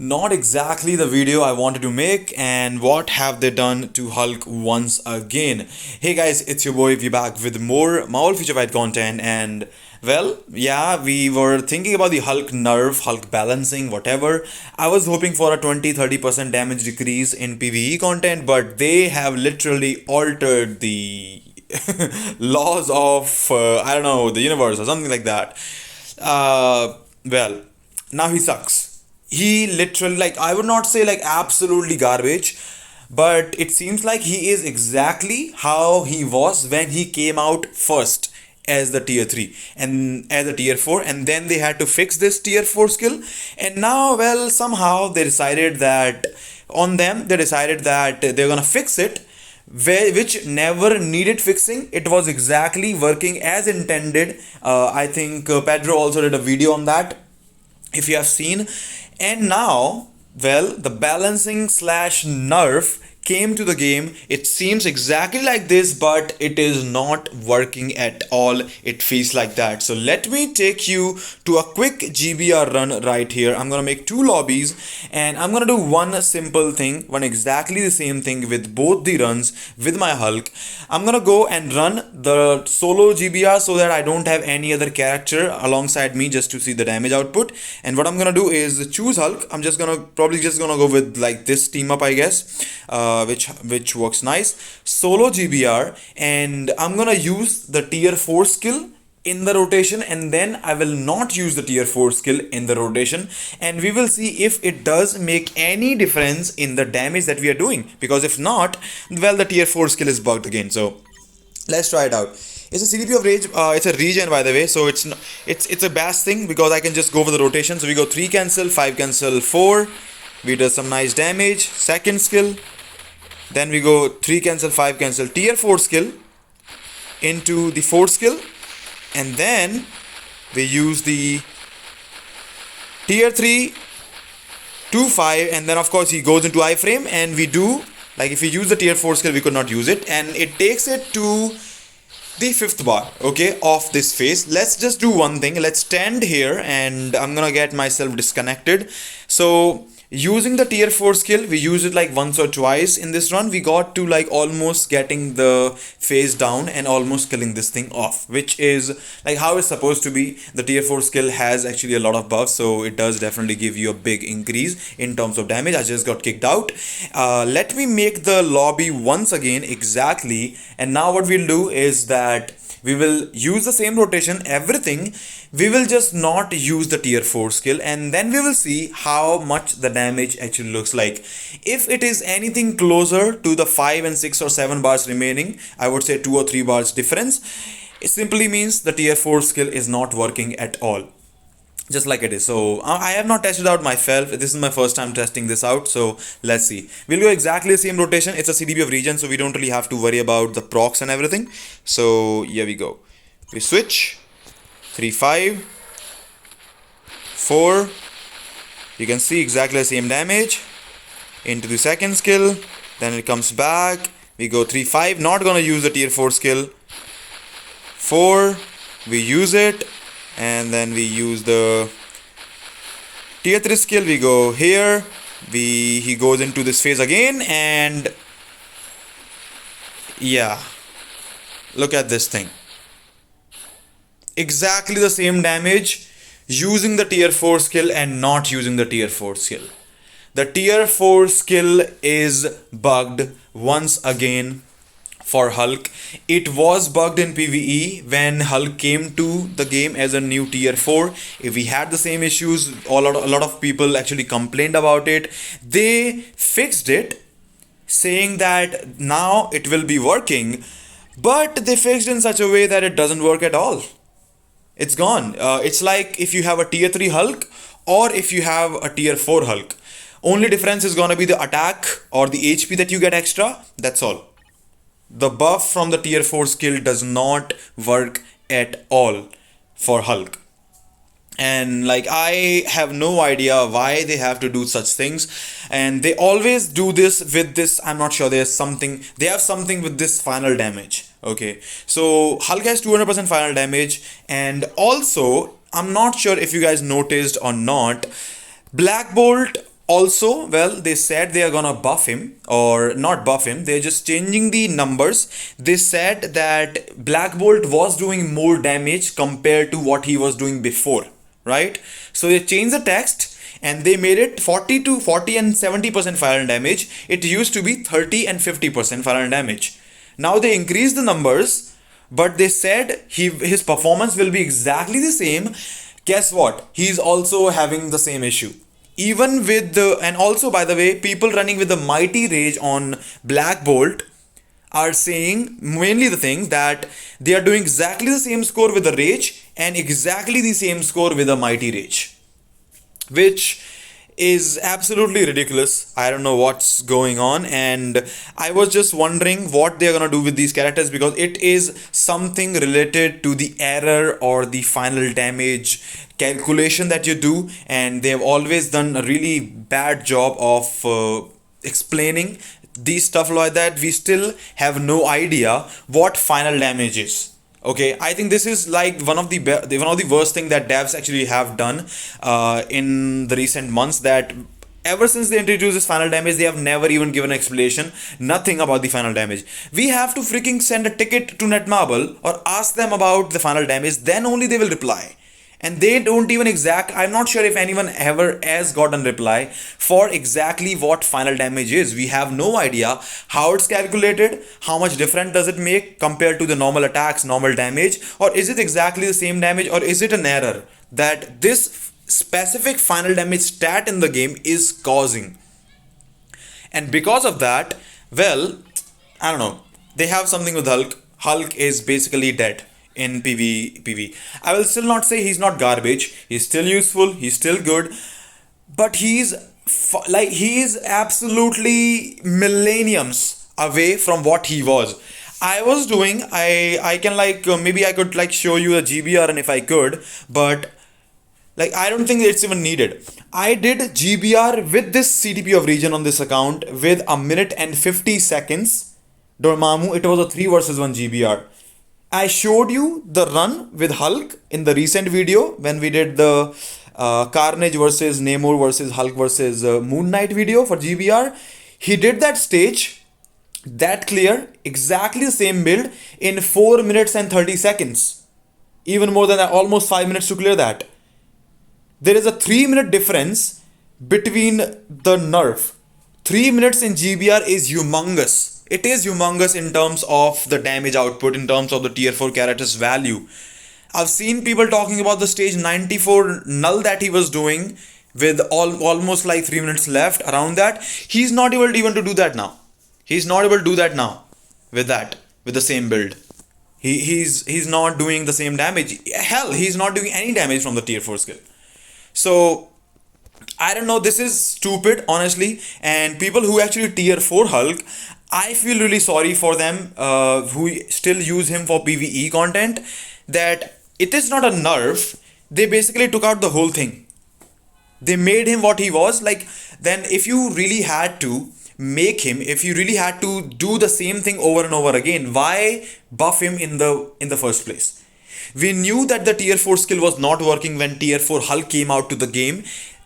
Not exactly the video I wanted to make, and what have they done to Hulk once again? Hey guys, it's your boy V back with more Marvel Future Fight content, and well, yeah, we were thinking about the Hulk nerf, Hulk balancing, whatever. I was hoping for a 20-30% damage decrease in PvE content, but they have literally altered the laws of I don't know, the universe or something like that. Well, now he sucks. He literally, like, I would not say like absolutely garbage, but it seems like he is exactly how he was when he came out first as the tier 3 and as a tier 4, and then they had to fix this tier 4 skill. And now, well, somehow they decided that they decided that they're gonna fix it, which never needed fixing. It was exactly working as intended. I think Pedro also did a video on that, if you have seen. And now, well, the balancing slash nerf came to the game. It seems exactly like this, but it is not working at all. It feels like that. So let me take you to a quick GBR run right here. I'm gonna make two lobbies and I'm gonna do one simple thing, one exactly the same thing with both the runs with my Hulk. I'm gonna go and run the solo GBR so that I don't have any other character alongside me just to see the damage output. And what I'm gonna do is choose Hulk. I'm just gonna go with like this team up, I guess, which works nice. Solo GBR, and I'm gonna use the tier 4 skill in the rotation, and then I will not use the tier 4 skill in the rotation, and we will see if it does make any difference in the damage that we are doing, because if not, well, the tier 4 skill is bugged again. So let's try it out. It's a CDP of rage. It's a regen, by the way, so it's a bash thing because I can just go for the rotation. So we go 3 cancel, 5 cancel, 4. We do some nice damage. Second skill. Then we go 3 cancel, 5 cancel, tier 4 skill into the 4 skill, and then we use the tier 3 2 5, and then of course he goes into iframe, and we do, like, if we use the tier 4 skill we could not use it, and it takes it to the 5th bar, okay, of this phase. Let's just do one thing. Let's stand here and I'm gonna get myself disconnected. So using the tier 4 skill, we use it like once or twice in this run. We got to like almost getting the phase down and almost killing this thing off, which is like how it's supposed to be. The tier 4 skill has actually a lot of buffs, so it does definitely give you a big increase in terms of damage. I just got kicked out. Let me make the lobby once again exactly, and now what we'll do is that we will use the same rotation, everything. We will just not use the tier 4 skill, and then we will see how much the damage actually looks like. If it is anything closer to the 5 and 6 or 7 bars remaining, I would say 2 or 3 bars difference, it simply means the tier 4 skill is not working at all, just like it is. So I have not tested out myself. This is my first time testing this out, so let's see. We'll go exactly the same rotation. It's a CDB of regen, so we don't really have to worry about the procs and everything. So here we go. We switch 3 5 4. You can see exactly the same damage into the second skill. Then it comes back. We go 3 5. Not gonna use the tier 4 skill. 4. We use it, and then we use the tier 3 skill. We go here, he goes into this phase again, and yeah, look at this thing, exactly the same damage using the tier 4 skill and not using the tier 4 skill. The tier 4 skill is bugged once again for Hulk. It was bugged in PvE when Hulk came to the game as a new tier 4. If we had the same issues, a lot of people actually complained about it. They fixed it, saying that now it will be working, but they fixed it in such a way that it doesn't work at all. It's gone. It's like if you have a tier 3 Hulk or if you have a tier 4 Hulk. Only difference is gonna be the attack or the HP that you get extra. That's all. The buff from the tier 4 skill does not work at all for Hulk. And like, I have no idea why they have to do such things, and they always do this with this, I'm not sure, they have something with this final damage. Okay, so Hulk has 200% final damage, and also I'm not sure if you guys noticed or not, Black Bolt Also, well, they said they are gonna buff him, or not buff him, they're just changing the numbers. They said that Black Bolt was doing more damage compared to what he was doing before, right? So they changed the text and they made it 40 and 70% fire and damage. It used to be 30 and 50% fire and damage. Now they increased the numbers, but they said his performance will be exactly the same. Guess what? He's also having the same issue. Even with the, and also by the way, people running with the Mighty Rage on Black Bolt are saying mainly the thing that they are doing exactly the same score with the Rage and exactly the same score with the Mighty Rage, which is absolutely ridiculous. I don't know what's going on, and I was just wondering what they're gonna do with these characters, because it is something related to the error or the final damage calculation that you do, and they've always done a really bad job of explaining these stuff like that. We still have no idea what final damage is. Okay, I think this is like one of the worst thing that devs actually have done in the recent months. That ever since they introduced this final damage, they have never even given an explanation, nothing about the final damage. We have to freaking send a ticket to Netmarble or ask them about the final damage, then only they will reply. And they don't even I'm not sure if anyone ever has gotten reply for exactly what final damage is. We have no idea how it's calculated, how much difference does it make compared to the normal attacks, normal damage, or is it exactly the same damage, or is it an error that this specific final damage stat in the game is causing. And because of that, well, I don't know, they have something with Hulk is basically dead in PV. I will still not say he's not garbage. He's still useful. He's still good, but he is absolutely millenniums away from what he was. I can maybe I could show you a GBR, and if I could, but I don't think it's even needed. I did GBR with this CTP of region on this account with a minute and 50 seconds. Dormammu, it was a 3 versus 1 GBR. I showed you the run with Hulk in the recent video when we did the Carnage versus Namor versus Hulk versus Moon Knight video for GBR. He did that stage, that clear, exactly the same build in 4 minutes and 30 seconds. Even more than that, almost 5 minutes to clear that. There is a 3-minute difference between the nerf. 3 minutes in GBR is humongous. It is humongous in terms of the damage output, in terms of the tier 4 character's value. I've seen people talking about the stage 94 null that he was doing with almost 3 minutes left around that. He's not able to even to do that now. He's not able to do that now with the same build. He's not doing the same damage. Hell, he's not doing any damage from the tier 4 skill. So I don't know, this is stupid, honestly. And people who actually tier 4 Hulk, I feel really sorry for them who still use him for PvE content, that it is not a nerf. They basically took out the whole thing. They made him what he was. Then if you really had to make him, if you really had to do the same thing over and over again, why buff him in the first place? We knew that the tier 4 skill was not working when tier 4 Hulk came out to the game.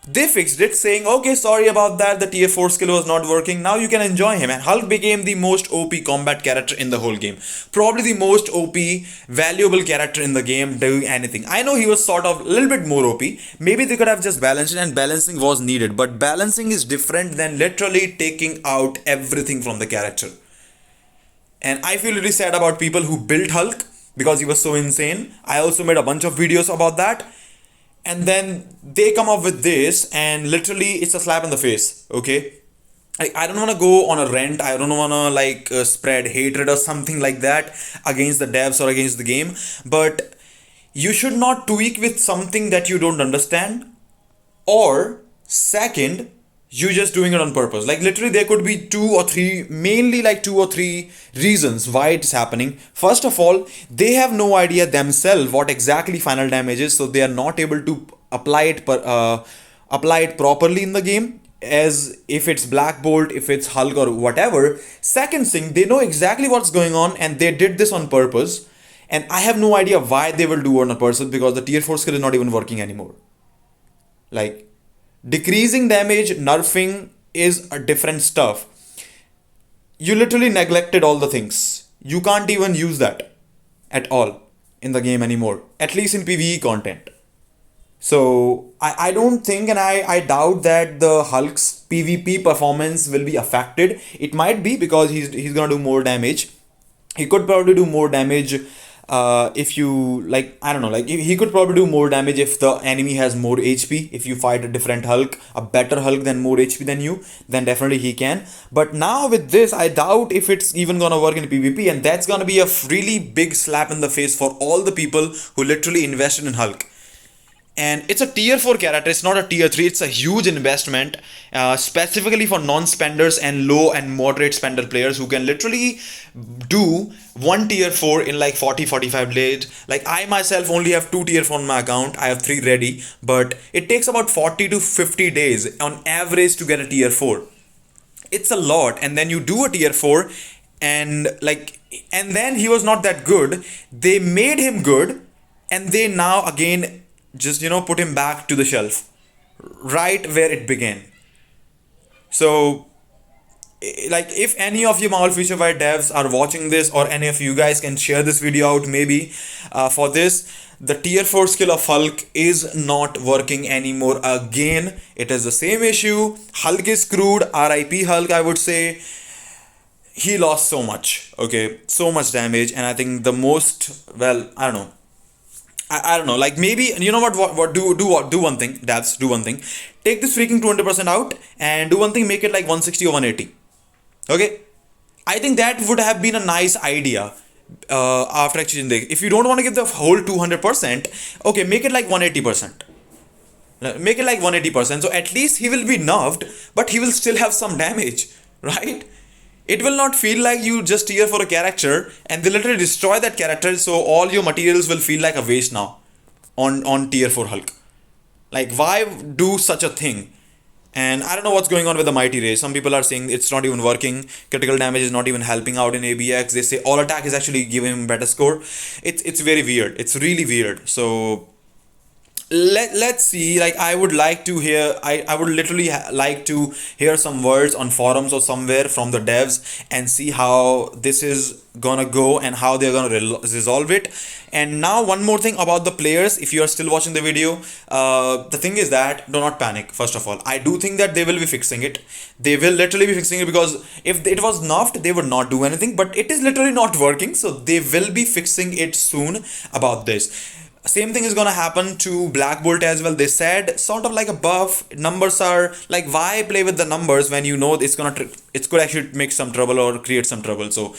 They fixed it, saying, okay, sorry about that, the tier 4 skill was not working, now you can enjoy him. And Hulk became the most OP combat character in the whole game. Probably the most OP, valuable character in the game doing anything. I know he was sort of a little bit more OP. Maybe they could have just balanced it, and balancing was needed. But balancing is different than literally taking out everything from the character. And I feel really sad about people who built Hulk because he was so insane. I also made a bunch of videos about that. And then they come up with this, and literally it's a slap in the face, okay? I don't want to go on a rant. I don't want to spread hatred or something like that against the devs or against the game. But you should not tweak with something that you don't understand. Or second, you just doing it on purpose. Literally there could be mainly 2 or 3 reasons why it's happening. First of all, they have no idea themselves what exactly final damage is, so they are not able to apply it properly in the game, as if it's Black Bolt, if it's Hulk or whatever. Second thing, they know exactly what's going on and they did this on purpose, and I have no idea why they will do it on purpose, because the tier 4 skill is not even working anymore. Decreasing damage, nerfing is a different stuff. You literally neglected all the things. You can't even use that at all in the game anymore, at least in PvE content. So I don't think, and I doubt that the Hulk's PvP performance will be affected. It might be because he's gonna do more damage. He could probably do more damage if you like, I don't know, like he could probably do more damage if the enemy has more HP. If you fight a different Hulk, a better Hulk than more HP than you, then definitely he can. But now with this, I doubt if it's even gonna work in PvP, and that's gonna be a really big slap in the face for all the people who literally invested in Hulk. And it's a tier 4 character, it's not a tier 3. It's a huge investment, specifically for non-spenders and low and moderate spender players who can literally do one tier 4 in like 40-45 days. Like I myself only have 2 tier 4 on my account, I have 3 ready, but it takes about 40 to 50 days on average to get a tier 4. It's a lot. And then you do a tier 4, and like, and then he was not that good. They made him good, and they now again just, you know, put him back to the shelf, right where it began. So like, if any of you Marvel Future Fight devs are watching this, or any of you guys can share this video out maybe, for this, the tier 4 skill of Hulk is not working anymore again. It is the same issue. Hulk is screwed. RIP Hulk, I would say. He lost so much, okay, so much damage. And I think the most, well, I don't know, I don't know, like maybe, you know what do one thing, devs, do one thing. Take this freaking 200% out and do one thing, make it like 160 or 180. Okay? I think that would have been a nice idea after exchanging the, if you don't want to give the whole 200%, okay, make it like 180%. Make it like 180%. So at least he will be nerfed, but he will still have some damage, right? It will not feel like you just tier for a character and they literally destroy that character, so all your materials will feel like a waste now on tier 4 Hulk. Like, why do such a thing? And I don't know what's going on with the Mighty Ray. Some people are saying it's not even working. Critical damage is not even helping out in ABX. They say all attack is actually giving him better score. It's very weird. It's really weird. So let's see. Like, I would like to hear, I would literally like to hear some words on forums or somewhere from the devs and see how this is gonna go and how they're gonna resolve it. And now one more thing about the players, if you are still watching the video, the thing is that do not panic. First of all, I do think that they will be fixing it. They will literally be fixing it, because if it was nerfed they would not do anything, but it is literally not working, so they will be fixing it soon about this. Same thing is gonna happen to Black Bolt as well. They said sort of like a buff. Numbers are like, why play with the numbers when you know it's gonna it could actually make some trouble or create some trouble. So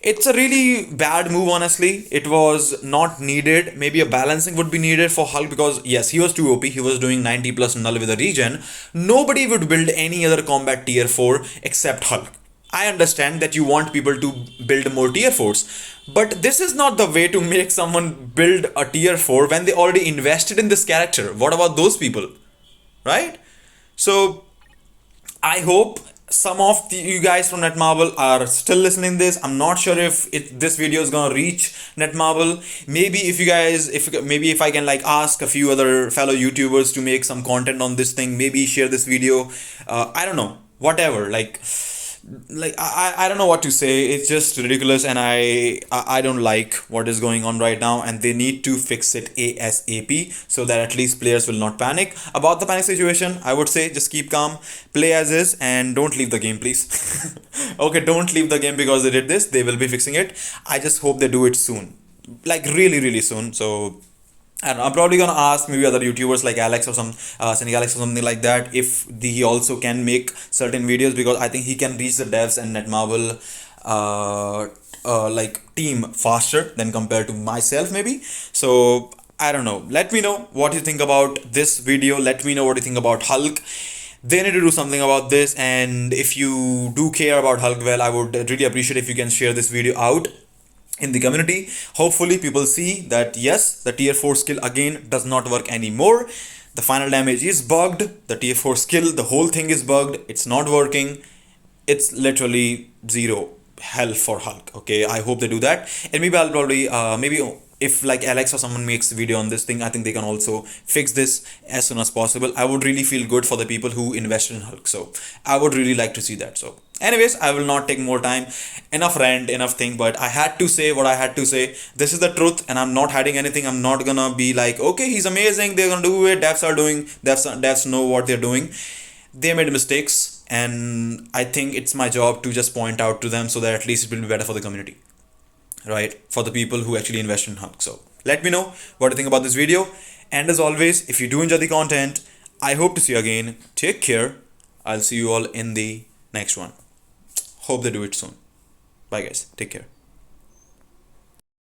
it's a really bad move, honestly. It was not needed. Maybe a balancing would be needed for Hulk, because yes, he was too OP. He was doing 90 plus null with a regen. Nobody would build any other combat tier 4 except Hulk. I understand that you want people to build more tier 4s, but this is not the way to make someone build a tier 4 when they already invested in this character. What about those people, right? So I hope some of you guys from Netmarble are still listening this. I'm not sure if this video is gonna reach Netmarble. Maybe if you guys, maybe if I can like ask a few other fellow YouTubers to make some content on this thing, maybe share this video. I don't know, whatever. Like I don't know what to say. It's just ridiculous, and I don't like what is going on right now, and they need to fix it ASAP so that at least players will not panic. About the panic situation, I would say just keep calm, play as is, and don't leave the game, please. Okay, don't leave the game because they did this. They will be fixing it. I just hope they do it soon, like really soon. So and I'm probably gonna ask maybe other YouTubers like Alex or some Cynic Alex or something like that, if he also can make certain videos, because I think he can reach the devs and Netmarble like team faster than compared to myself maybe. So I don't know. Let me know what you think about this video. Let me know what you think about Hulk. They need to do something about this, and if you do care about Hulk, well, I would really appreciate if you can share this video out in the community. Hopefully people see that yes, the tier 4 skill again does not work anymore. The final damage is bugged. The tier 4 skill, the whole thing is bugged. It's not working. It's literally zero hell for Hulk. Okay, I hope they do that. And maybe I'll probably maybe if like Alex or someone makes a video on this thing, I think they can also fix this as soon as possible. I would really feel good for the people who invested in Hulk. So I would really like to see that. So anyways, I will not take more time. Enough rant, enough thing, but I had to say what I had to say. This is the truth, and I'm not hiding anything. I'm not gonna be like, okay, he's amazing, they're gonna do it, devs are doing, devs know what they're doing. They made mistakes, and I think it's my job to just point out to them so that at least it will be better for the community, right? For the people who actually invest in Hulk. So let me know what you think about this video. And as always, if you do enjoy the content, I hope to see you again. Take care. I'll see you all in the next one. Hope they do it soon. Bye guys. Take care.